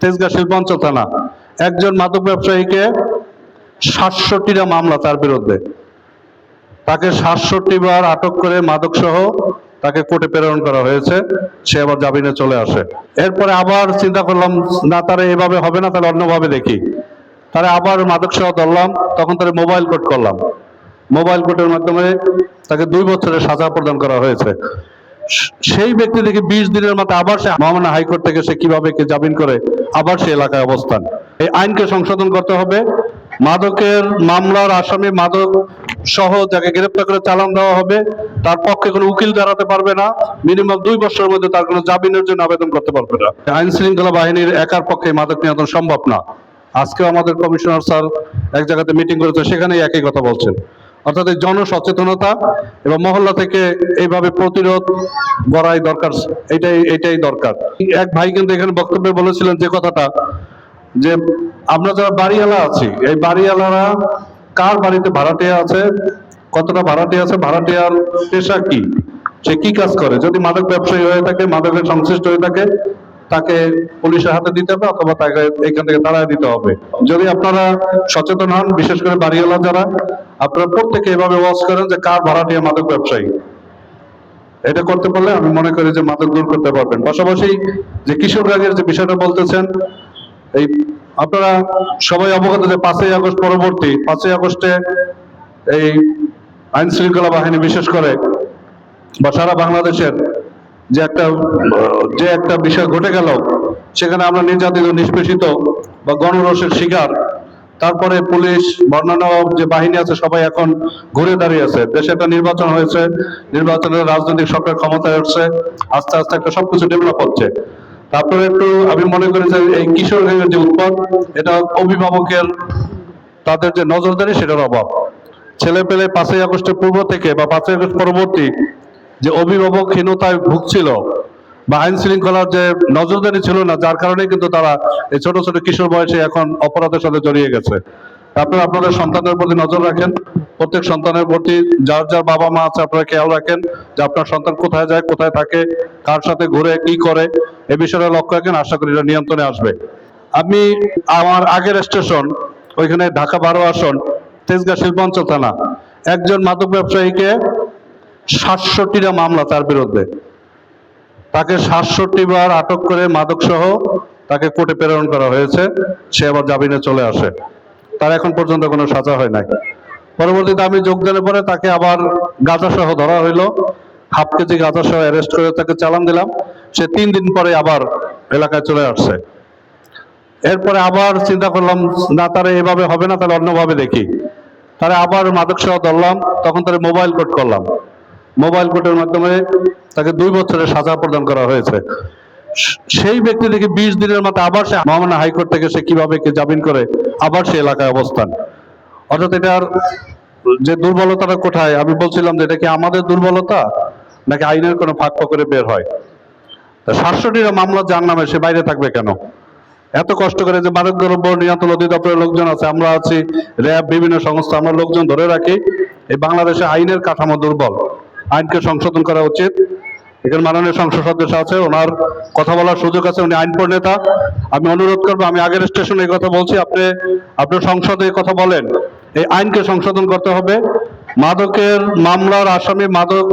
তেজগাঁ শিল্পাঞ্চল থানা একজন মাদক ব্যবসায়ীকে ৬৭টা মামলা তার বিরুদ্ধে, তাকে ৬৭ বার আটক করে মাদক সহ তাকে কোর্টে প্রেরণ করা হয়েছে। সে আবার জামিনে চলে আসে। এরপরে আবার চিন্তা করলাম না, তারা এভাবে হবে না, তাহলে অন্যভাবে দেখি। তারা আবার মাদক সহ ধরলাম, তখন তারা মোবাইল কোর্ট করলাম। মোবাইল কোর্টের মাধ্যমে তাকে 2 বছরের সাজা প্রদান করা হয়েছে। সেই ব্যক্তি থেকে 20 দিনের মাথায় আবার সে মহামান্য হাইকোর্ট থেকে সে কিভাবে জামিন করে আবার সে এলাকায় অবস্থান। এই আইনকে সংশোধন করতে হবে। মাদকের মামলার আসামি, মাদক সহ যাকে গ্রেপ্তার করে চালান দেওয়া হবে, তার পক্ষে কোনো উকিল দাঁড়াতে পারবে না। মিনিমাম 2 বছরের মধ্যে তার কোনো জামিনের জন্য আবেদন করতে পারবে না। আইন শৃঙ্খলা বাহিনীর একার পক্ষে মাদক নিয়ন্ত্রণ সম্ভব না। আজকেও আমাদের কমিশনার স্যার এক জায়গাতে মিটিং করেছে, সেখানেই একই কথা বলছেন। অর্থাৎ এই জনসচেতনতা এবং মহল্লা থেকে এইভাবে প্রতিরোধ গড়াই দরকার, এটাই দরকার। এক ভাই কিন্তু এখানে বক্তব্যে বলেছিলেন যে কথাটা, যে আমরা যারা বাড়িওয়ালা আছি, এই বাড়িওয়ালারা কার বাড়িতে ভাড়াটিয়া আছে, কতটা ভাড়াটিয়া আছে, ভাড়াটিয়ার পেশা কি, সে কি কাজ করে। যদি মাদক ব্যবসায়ী হয়ে থাকে, মাদকের সংশ্লিষ্ট হয়ে থাকে, তাকে পুলিশের হাতে দিতে হবে অথবা তাকে এখান থেকে তাড়ায় দিতে হবে। যদি আপনারা সচেতন হন, বিশেষ করে বাড়িওয়ালা যারা, আপনারা প্রত্যেকে এভাবে ওয়াচ করেন যে কার ভাড়াটিয়া মাদক ব্যবসায়ী। এটা করতে পারলে আমি মনে করি যে মাদক দূর করতে পারবেন। পাশাপাশি যে কিশোরগঞ্জের যে বিষয়টা বলতেছেন, এই আপনারা সবাই অবগত যে 5ই আগস্ট পরবর্তী 5ই আগস্টে এই আইন শৃঙ্খলা বাহিনী বিশেষ করে বা সারা বাংলাদেশের যে একটা বিষয় ঘটে গেল, সেখানে আমরা নির্যাতিত, নিষ্পেষিত বা গণরোষের শিকার। তারপরে পুলিশ, বর্ণনা যে বাহিনী আছে, সবাই এখন ঘুরে দাঁড়িয়ে আছে। দেশে একটা নির্বাচন হয়েছে, নির্বাচনের রাজনৈতিক সরকার ক্ষমতায় আসছে, আস্তে আস্তে একটা সবকিছু ডেভেলপ হচ্ছে। তারপরে একটু আমি মনে করি যে এই কিশোরগঞ্জের যে উৎপাদ, এটা অভিভাবকের তাদের যে নজরদারি, সেটার অভাব। ছেলে পেলে 5ই আগস্টের পূর্ব থেকে বা 5ই আগস্ট পরবর্তী যে অভিভাবকহীনতায় ভুগছিল বা আইন শৃঙ্খলার যে নজরদারি ছিল না, যার কারণে কিন্তু তারা এই ছোট ছোট কিশোর বয়সে এখন অপরাধের সাথে জড়িয়ে গেছে। আপনারা আপনাদের সন্তানের প্রতি নজর রাখেন। প্রত্যেক সন্তানের প্রতি যার যার বাবা মা আছে, আপনারা খেয়াল রাখেন যে আপনার সন্তান কোথায় যায়, কোথায় থাকে, কার সাথে ঘুরে, কি করে, এ বিষয়ে লক্ষ্য রাখেন। আশা করি এটা নিয়ন্ত্রণে আসবে। আমি আমার আগের স্টেশন, ওইখানে ঢাকা 12 আসন তেজগাঁ শিল্পাঞ্চল থানা একজন মাদক ব্যবসায়ীকে ৬৭টা মামলা তার বিরুদ্ধে, তাকে ৬৭ বার আটক করে মাদক সহ তাকে কোর্টে প্রেরণ করা হয়েছে। সে আবার জামিনে চলে আসে। তার এখন পর্যন্ত কোনো সাজা হয় নাই। পরবর্তীতে আমি যোগদানের পরে তাকে আবার গাঁজা সহ ধরা হইলো। 1/2 কেজি গাঁজা সহ অ্যারেস্ট করে তাকে চালান দিলাম। সে 3 দিন পরে আবার এলাকায় চলে আসছে। এরপরে আবার চিন্তা করলাম না, তারা এভাবে হবে না, তাহলে অন্যভাবে দেখি। তারা আবার মাদক সহ ধরলাম, তখন তারা মোবাইল কোর্ট করলাম। মোবাইল কোর্টের মাধ্যমে তাকে 2 বছরের সাজা প্রদান করা হয়েছে। সেই ব্যক্তি থেকে 20 দিনের মাথায় আবার সে মহামান্য হাইকোর্ট থেকে সে কিভাবে জামিন করে আবার সে এলাকায় অবস্থান। অর্থাৎ এটার যে দুর্বলতাটা কোথায়, আমি বলছিলাম যে এটা কি আমাদের দুর্বলতা নাকি আইনের কোনো ফাঁক করে বের হয়। ৬৭টা মামলা যার নামে, সে বাইরে থাকবে কেন? এত কষ্ট করে যে মাদক দ্রব্য নিয়ন্ত্রণ অধিদপ্তরের লোকজন আছে, আমরা আছি, র্যাব, বিভিন্ন সংস্থা, আমরা লোকজন ধরে রাখি। এই বাংলাদেশে আইনের কাঠামো দুর্বল। আইনকে সংশোধন করা উচিত। এখানে মাননীয় সংসদ সদস্য আছে, ওনার কথা বলার সুযোগ আছে, উনি আইন প্রণেতা। আমি অনুরোধ করবো, আমি আগের স্টেশনে এই কথা বলছি, আপনার সংসদে এই কথা বলেন। এই আইনকে সংশোধন করতে হবে। মাদকের মামলার আসামি, মাদক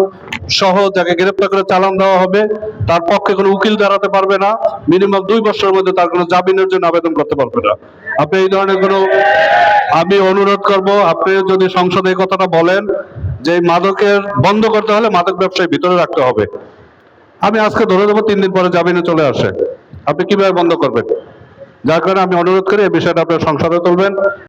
সহ যাকে গ্রেপ্তার করে চালান দেওয়া হবে, তার পক্ষে কোনো উকিল দাঁড়াতে পারবে না। মিনিমাম 2 বছরের মধ্যে তার কোনো জামিনের জন্য আবেদন করতে পারবে না। আপনি এই ধরনের আমি অনুরোধ করব, আপনি যদি সংসদে এই কথাটা বলেন যে মাদকের বন্ধ করতে হলে মাদক ব্যবসায়ী ভিতরে রাখতে হবে। আমি আজকে ধরে দেবো 3 দিন পরে জামিনে চলে আসে, আপনি কিভাবে বন্ধ করবেন? যার কারণে আমি অনুরোধ করি এই বিষয়টা আপনার সংসদে তুলবেন।